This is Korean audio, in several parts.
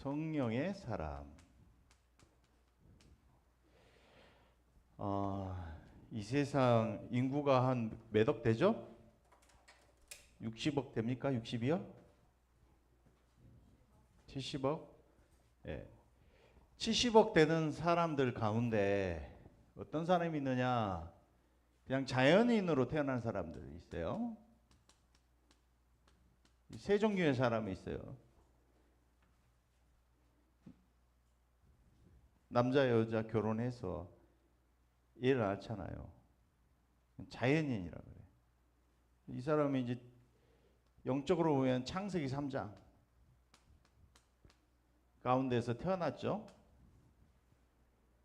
성령의 사람. 이 세상 인구가 한 몇 억 되죠? 60억 됩니까? 60이요? 70억? 예. 70억 되는 사람들 가운데 어떤 사람이 있느냐? 그냥 자연인으로 태어난 사람들이 있어요. 세 종류의 사람이 있어요. 남자 여자 결혼해서 애를 낳잖아요. 자연인이라 그래요. 이 사람이 이제 영적으로 보면 창세기 3장 가운데서 태어났죠.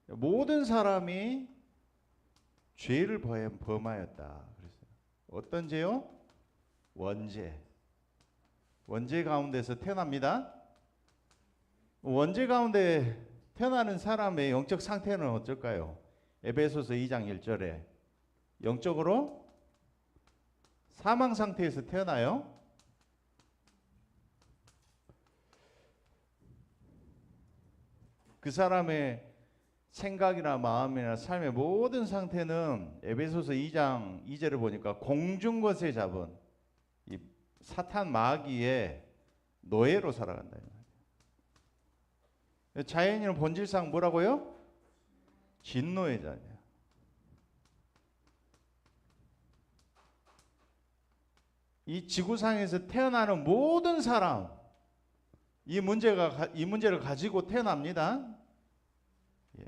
모든 사람이 죄를 범하였다. 그랬어요. 어떤 죄요? 원죄. 원죄 가운데서 태어납니다. 원죄 가운데 태어나는 사람의 영적 상태는 어떨까요? 에베소서 2장 1절에 영적으로 사망 상태에서 태어나요. 그 사람의 생각이나 마음이나 삶의 모든 상태는 에베소서 2장 2절을 보니까 공중것에 잡은 이 사탄 마귀의 노예로 살아간다. 자연인은 본질상 뭐라고요? 진노의 자녀. 이 지구상에서 태어나는 모든 사람 이 문제를 가지고 태어납니다. 예.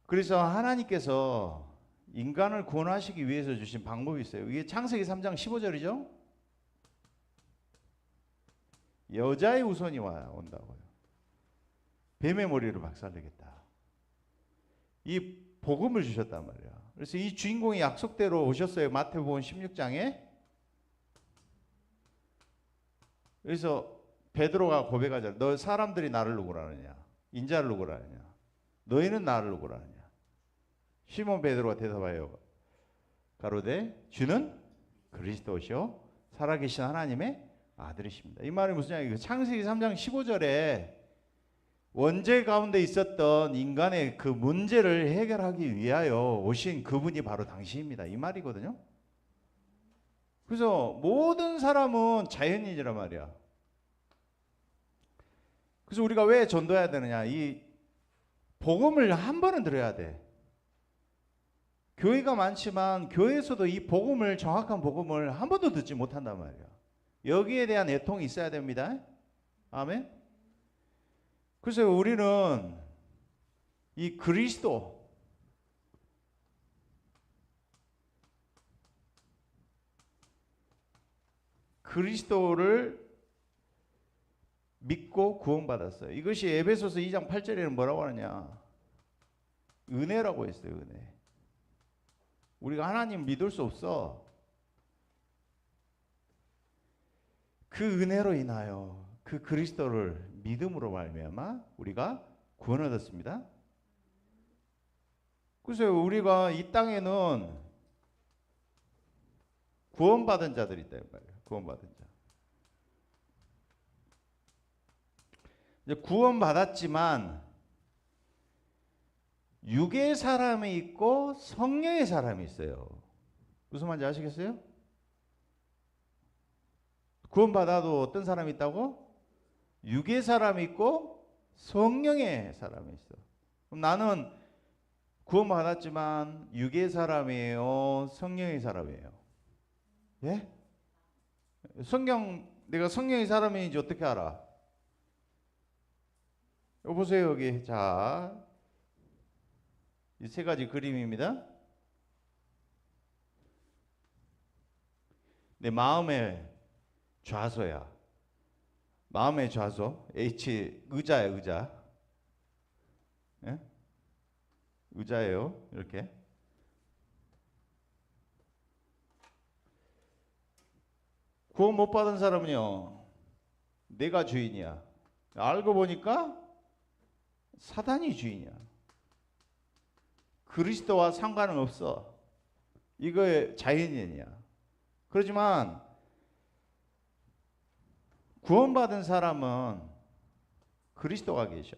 그래서 하나님께서 인간을 구원하시기 위해서 주신 방법이 있어요. 이게 창세기 3장 15절이죠. 여자의 후손이 온다고요. 뱀의 머리를 박살내겠다. 이 복음을 주셨단 말이야. 그래서 이 주인공이 약속대로 오셨어요. 마태복음 16장에. 그래서 베드로가 고백하잖아. 너 사람들이 나를 누구라 하느냐? 인자를 누구라 하느냐? 너희는 나를 누구라 하느냐? 시몬 베드로가 대답하여 가로되 주는 그리스도시요 살아계신 하나님의 아들이십니다. 이 말이 무슨 이야기예요? 창세기 3장 15절에 원죄 가운데 있었던 인간의 그 문제를 해결하기 위하여 오신 그분이 바로 당신입니다. 이 말이거든요. 그래서 모든 사람은 자연인이란 말이야. 그래서 우리가 왜 전도해야 되느냐? 이 복음을 한 번은 들어야 돼. 교회가 많지만 교회에서도 이 복음을 정확한 복음을 한 번도 듣지 못한단 말이야. 여기에 대한 애통이 있어야 됩니다. 아멘. 그래서 우리는 이 그리스도를 믿고 구원받았어요. 이것이 에베소서 2장 8절에는 뭐라고 하느냐? 은혜라고 했어요. 은혜. 우리가 하나님 믿을 수 없어. 그 은혜로 인하여 그 그리스도를 믿음으로 말미암아 우리가 구원을 얻었습니다. 그래서 우리가 이 땅에는 구원받은 자들이 있다 말이에요. 구원받은 자. 이제 구원받았지만 육의 사람이 있고 성령의 사람이 있어요. 무슨 말인지 아시겠어요? 구원받아도 어떤 사람이 있다고? 육의 사람이 있고 성령의 사람이 있어. 그럼 나는 구원받았지만 육의 사람이에요? 성령의 사람이에요? 예? 내가 성령의 사람인지 어떻게 알아? 여기 보세요. 여기. 자, 이 세 가지 그림입니다. 내 마음의 좌소야. 마음의 좌소. H 의자야, 의자. 예? 의자예요. 이렇게. 구원 못 받은 사람은요, 내가 주인이야. 알고 보니까 사단이 주인이야. 그리스도와 상관은 없어. 이거 자연인이야. 그렇지만 구원받은 사람은 그리스도가 계셔.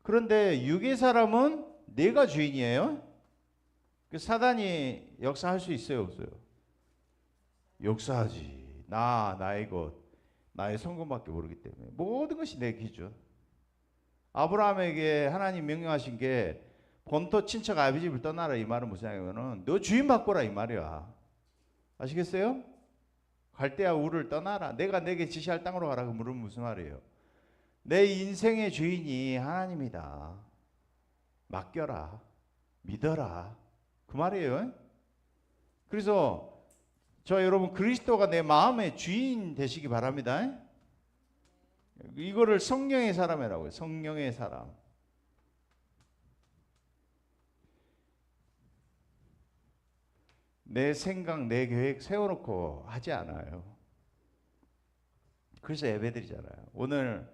그런데 육의 사람은 내가 주인이에요. 사단이 역사할 수 있어요, 없어요? 역사하지. 나의 것, 나의 성공밖에 모르기 때문에 모든 것이 내 기준. 아브라함에게 하나님 명령하신 게 본토 친척 아비 집을 떠나라 이 말은 무슨 얘기냐면은 너 주인 바꿔라 이 말이야. 아시겠어요? 갈대아 우를 떠나라. 내가 내게 지시할 땅으로 가라. 그 물은 무슨 말이에요? 내 인생의 주인이 하나님이다. 맡겨라. 믿어라. 그 말이에요. 그래서 저 여러분 그리스도가 내 마음의 주인 되시기 바랍니다. 이거를 성령의 사람이라고 해요. 성령의 사람. 내 생각, 내 계획 세워놓고 하지 않아요. 그래서 예배드리잖아요. 오늘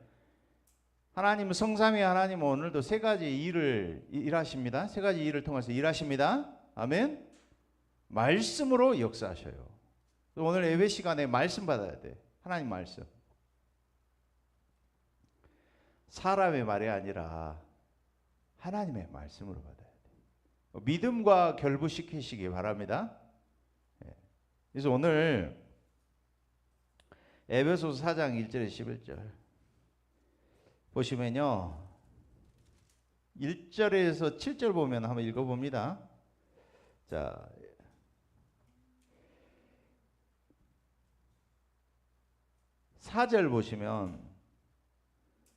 하나님은 성삼위 하나님은 오늘도 세 가지 일을 일하십니다. 세 가지 일을 통해서 일하십니다. 아멘. 말씀으로 역사하셔요. 오늘 예배 시간에 말씀 받아야 돼. 하나님 말씀. 사람의 말이 아니라 하나님의 말씀으로 받아야 돼. 믿음과 결부시키시기 바랍니다. 그래서 오늘 에베소서 4장 1절에 11절 보시면요. 1절에서 7절 보면 한번 읽어봅니다. 자, 4절 보시면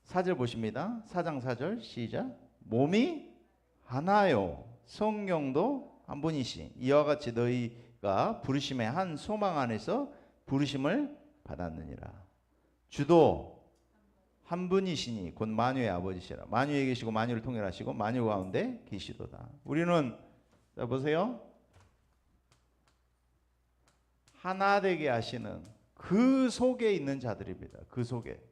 4절 보십니다. 4장 4절 시작. 몸이 하나요 성령도 한 분이시 이와 같이 너희가 부르심의 한 소망 안에서 부르심을 받았느니라. 주도 한 분이시니 곧 만유의 아버지시라. 만유에 계시고 만유를 통일하시고 만유 가운데 계시도다. 우리는 자 보세요. 하나 되게 하시는 그 속에 있는 자들입니다. 그 속에.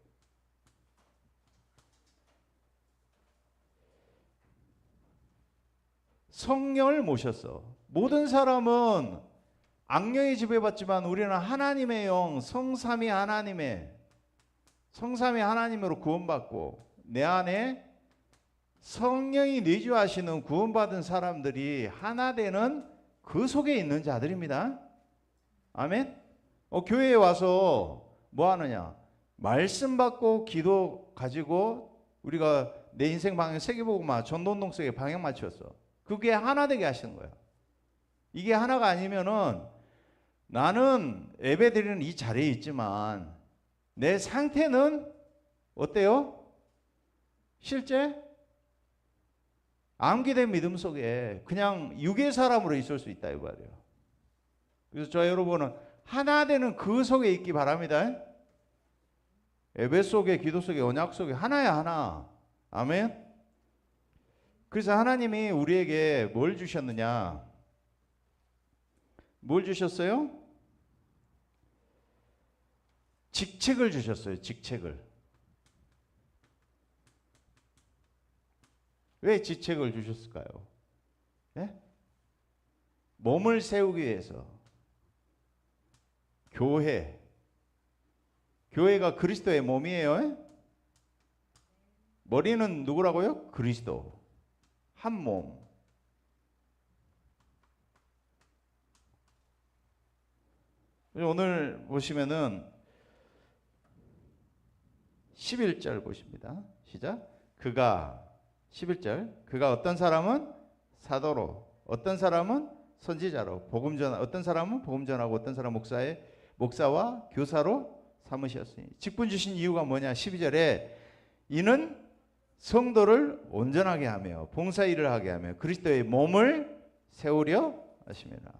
성령을 모셨어. 모든 사람은 악령에 지배받지만 우리는 하나님의 영, 성삼위 하나님으로 구원받고 내 안에 성령이 내주하시는 구원받은 사람들이 하나 되는 그 속에 있는 자들입니다. 아멘. 교회에 와서 뭐 하느냐? 말씀 받고 기도 가지고 우리가 내 인생 방향 세계보고만 전도운동 속에 방향 맞췄어. 그게 하나 되게 하시는 거야. 이게 하나가 아니면은 나는 예배 드리는 이 자리에 있지만 내 상태는 어때요? 실제 암기된 믿음 속에 그냥 육의 사람으로 있을 수 있다 이 말이에요. 그래서 저 여러분은 하나 되는 그 속에 있기 바랍니다. 예배 속에 기도 속에 언약 속에 하나야 하나. 아멘. 그래서 하나님이 우리에게 뭘 주셨느냐? 뭘 주셨어요? 직책을 주셨어요. 직책을. 왜 직책을 주셨을까요? 예? 몸을 세우기 위해서. 교회가 그리스도의 몸이에요. 머리는 누구라고요? 그리스도. 한 몸. 오늘 보시면은 11절 보십니다. 시작. 그가 11절. 그가 어떤 사람은 사도로, 어떤 사람은 선지자로, 어떤 사람은 복음 전하고, 어떤 사람은 목사와 교사로 삼으셨으니. 직분 주신 이유가 뭐냐? 12절에 이는 성도를 온전하게 하며 봉사 일을 하게 하며 그리스도의 몸을 세우려 하십니다.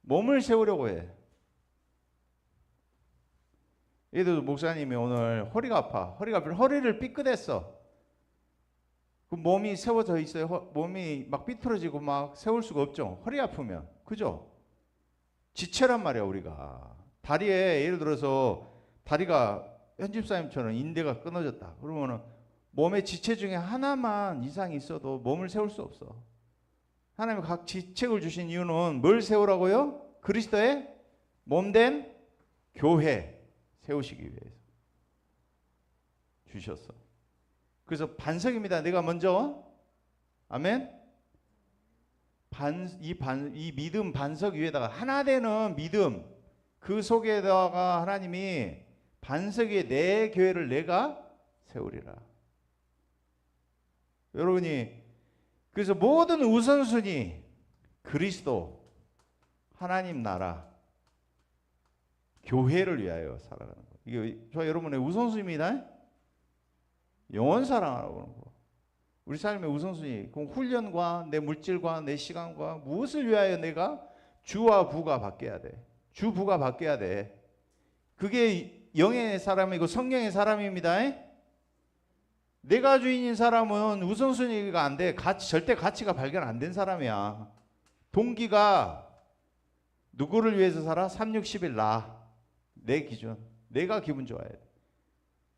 몸을 세우려고 해. 얘도 목사님이 오늘 허리가 아파. 허리를 삐끗했어. 그 몸이 세워져 있어요. 몸이 막 삐뚤어지고 막 세울 수가 없죠. 허리 아프면. 그죠? 지체란 말이야 우리가. 다리에 예를 들어서 다리가 현집사님처럼 인대가 끊어졌다. 그러면은 몸의 지체 중에 하나만 이상이 있어도 몸을 세울 수 없어. 하나님이 각 지책을 주신 이유는 뭘 세우라고요? 그리스도의 몸된 교회 세우시기 위해서 주셨어. 그래서 반석입니다. 내가 먼저 아멘. 이 믿음 반석 위에다가 하나 되는 믿음, 그 속에다가 하나님이 반석 위에 내 교회를 내가 세우리라. 여러분이 그래서 모든 우선순위 그리스도, 하나님 나라, 교회를 위하여 살아가는 거. 이게 저 여러분의 우선순위입니다. 영원 사랑하라고 하는 거. 우리 삶의 우선순위, 그 훈련과 내 물질과 내 시간과 무엇을 위하여 내가 주와 부가 바뀌어야 돼. 주 부가 바뀌어야 돼. 그게 영의 사람이고 성령의 사람입니다. 내가 주인인 사람은 우선순위가 안 돼. 절대 가치가 발견 안 된 사람이야. 동기가 누구를 위해서 살아? 3, 6, 10일 나. 내 기준. 내가 기분 좋아야 돼.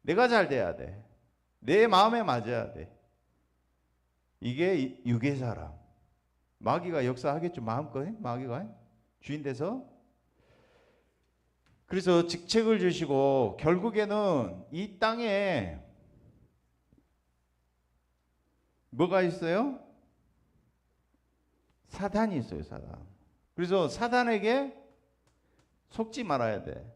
내가 잘 돼야 돼. 내 마음에 맞아야 돼. 이게 육의 사람. 마귀가 역사하겠죠. 마음껏 마귀가 주인 돼서. 그래서 직책을 주시고 결국에는 이 땅에 뭐가 있어요? 사단이 있어요. 사단. 그래서 사단에게 속지 말아야 돼.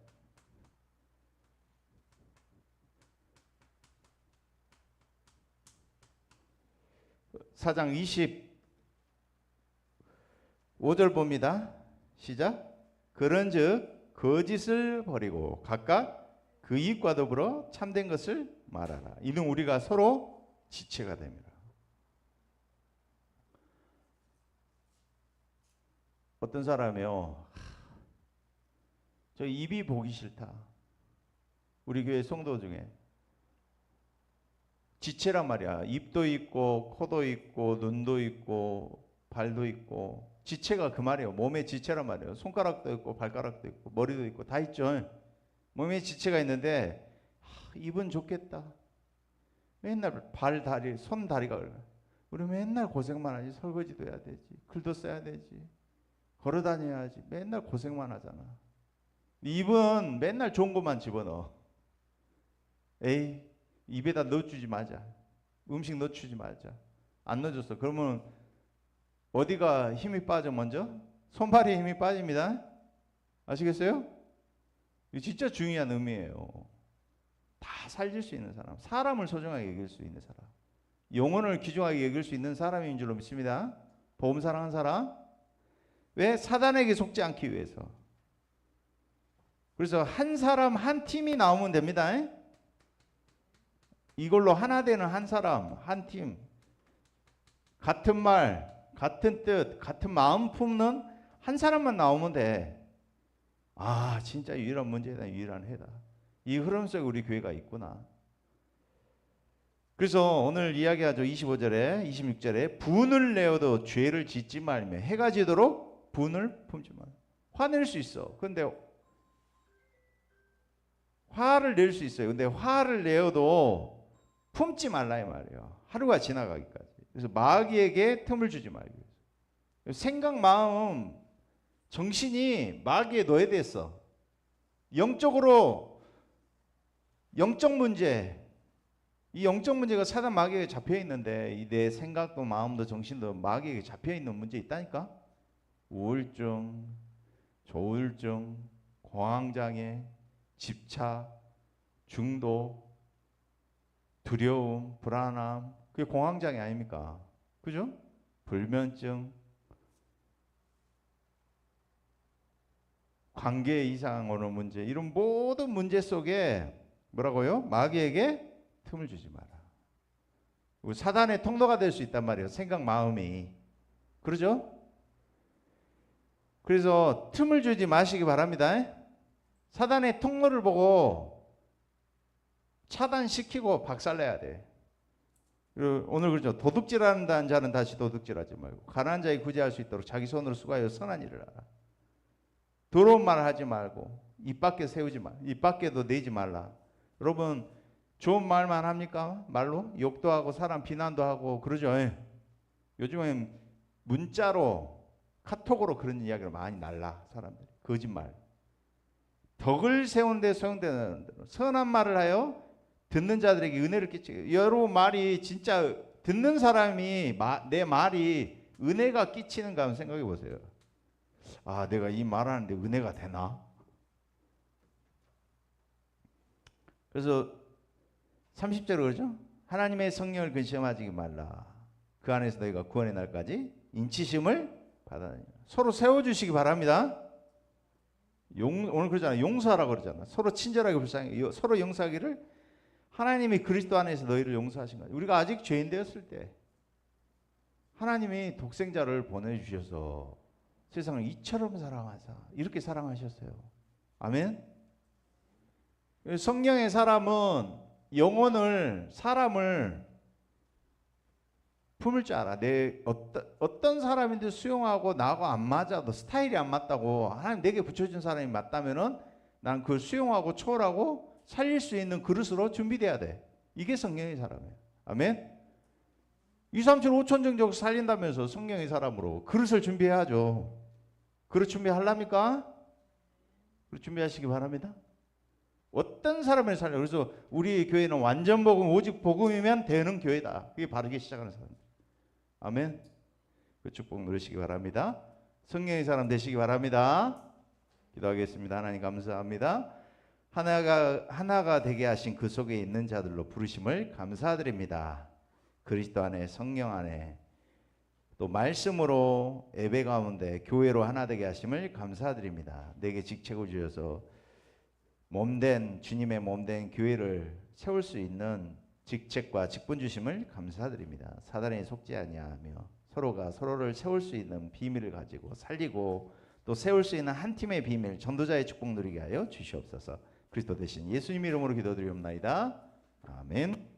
사장 25절 봅니다. 시작. 그런즉 거짓을 버리고 각각 그 이익과 더불어 참된 것을 말하라. 이는 우리가 서로 지체가 됩니다. 어떤 사람이요, 저 입이 보기 싫다. 우리 교회 성도 중에 지체란 말이야. 입도 있고 코도 있고 눈도 있고 발도 있고 지체가 그 말이에요. 몸의 지체란 말이에요. 손가락도 있고 발가락도 있고 머리도 있고 다 있죠. 몸에 지체가 있는데 입은 좋겠다. 맨날 발, 다리, 손, 다리가 우리 맨날 고생만 하지. 설거지도 해야 되지. 글도 써야 되지. 걸어 다녀야지. 맨날 고생만 하잖아. 입은 맨날 좋은 것만 집어넣어. 에이, 입에다 넣어주지 말자. 음식 넣어주지 말자. 안 넣어줬어. 그러면 어디가 힘이 빠져 먼저? 손발에 힘이 빠집니다. 아시겠어요? 이거 진짜 중요한 의미예요. 다 살릴 수 있는 사람. 사람을 소중하게 여길 수 있는 사람. 영혼을 귀중하게 여길 수 있는 사람인 줄로 믿습니다. 복음 사랑하는 사람. 왜? 사단에게 속지 않기 위해서. 그래서 한 사람 한 팀이 나오면 됩니다. 이걸로 하나 되는 한 사람 한 팀. 같은 말, 같은 뜻, 같은 마음 품는 한 사람만 나오면 돼. 아, 진짜 유일한 문제다. 유일한 해다. 이 흐름 속에 우리 교회가 있구나. 그래서 오늘 이야기하죠. 25절에 26절에 분을 내어도 죄를 짓지 말며 해가 지도록 분을 품지 말. 화낼 수 있어. 근데 화를 낼 수 있어요. 근데 화를 내어도 품지 말라 이 말이에요. 하루가 지나가기까지. 그래서 마귀에게 틈을 주지 말기 위해서. 생각, 마음, 정신이 마귀에 노예됐어. 영적으로 영적 문제, 이 영적 문제가 사단 마귀에게 잡혀 있는데 이 내 생각도 마음도 정신도 마귀에게 잡혀 있는 문제 있다니까. 우울증, 조울증, 공황장애, 집착, 중독, 두려움, 불안함, 그게 공황장애 아닙니까? 그죠? 불면증, 관계 이상 오는 문제, 이런 모든 문제 속에 뭐라고요? 마귀에게 틈을 주지 마라. 사단의 통로가 될 수 있단 말이에요. 생각, 마음이. 그러죠? 그래서 틈을 주지 마시기 바랍니다. 사단의 통로를 보고 차단시키고 박살내야 돼. 오늘 그렇죠. 도둑질한다는 자는 다시 도둑질하지 말고 가난한 자에게 구제할 수 있도록 자기 손으로 수고하여 선한 일을 하라. 더러운 말 하지 말고 입 밖에 세우지 마. 입 밖에도 내지 말라. 여러분 좋은 말만 합니까? 말로? 욕도 하고 사람 비난도 하고 그러죠. 요즘엔 문자로 카톡으로 그런 이야기를 많이 날라. 사람들이. 거짓말. 덕을 세우는데 소용되는 대로 선한 말을 하여 듣는 자들에게 은혜를 끼치게. 여러분 말이 진짜 듣는 사람이 내 말이 은혜가 끼치는가 한번 생각해 보세요. 아, 내가 이 말하는데 은혜가 되나? 그래서 30절에 그러죠. 하나님의 성령을 근심하지 말라. 그 안에서 너희가 구원의 날까지 인치심을 받아내라. 서로 세워주시기 바랍니다. 오늘 그러잖아요. 용서하라고 그러잖아. 서로 친절하게 불쌍히 서로 용서하기를 하나님이 그리스도 안에서 너희를 용서하신 거예요. 우리가 아직 죄인 되었을 때 하나님이 독생자를 보내주셔서 세상을 이처럼 사랑하사 이렇게 사랑하셨어요. 아멘. 성령의 사람은 영혼을 사람을 품을 줄 알아. 내 어떤 사람인데 수용하고 나하고 안 맞아도 스타일이 안 맞다고 하나님 내게 붙여준 사람이 맞다면은 난 그걸 수용하고 초월하고 살릴 수 있는 그릇으로 준비돼야 돼. 이게 성령의 사람이에요. 아멘. 2, 3, 7, 5천 정도 살린다면서 성령의 사람으로 그릇을 준비해야죠. 그릇 준비하랍니까? 그릇 준비하시기 바랍니다. 어떤 사람을 살려. 그래서 우리 교회는 완전 복음, 오직 복음이면 되는 교회다. 그게 바르게 시작하는 사람. 아멘. 그 축복 누리시기 바랍니다. 성령의 사람 되시기 바랍니다. 기도하겠습니다. 하나님 감사합니다. 하나가 되게 하신 그 속에 있는 자들로 부르심을 감사드립니다. 그리스도 안에 성령 안에 또 말씀으로 예배 가운데 교회로 하나 되게 하심을 감사드립니다. 내게 직책을 주셔서 몸된 주님의 몸된 교회를 세울 수 있는 직책과 직분 주심을 감사드립니다. 사단에 속지 아니하며 서로가 서로를 세울 수 있는 비밀을 가지고 살리고 또 세울 수 있는 한 팀의 비밀 전도자의 축복 누리게 하여 주시옵소서. 그리스도 대신 예수님 이름으로 기도드리옵나이다. 아멘.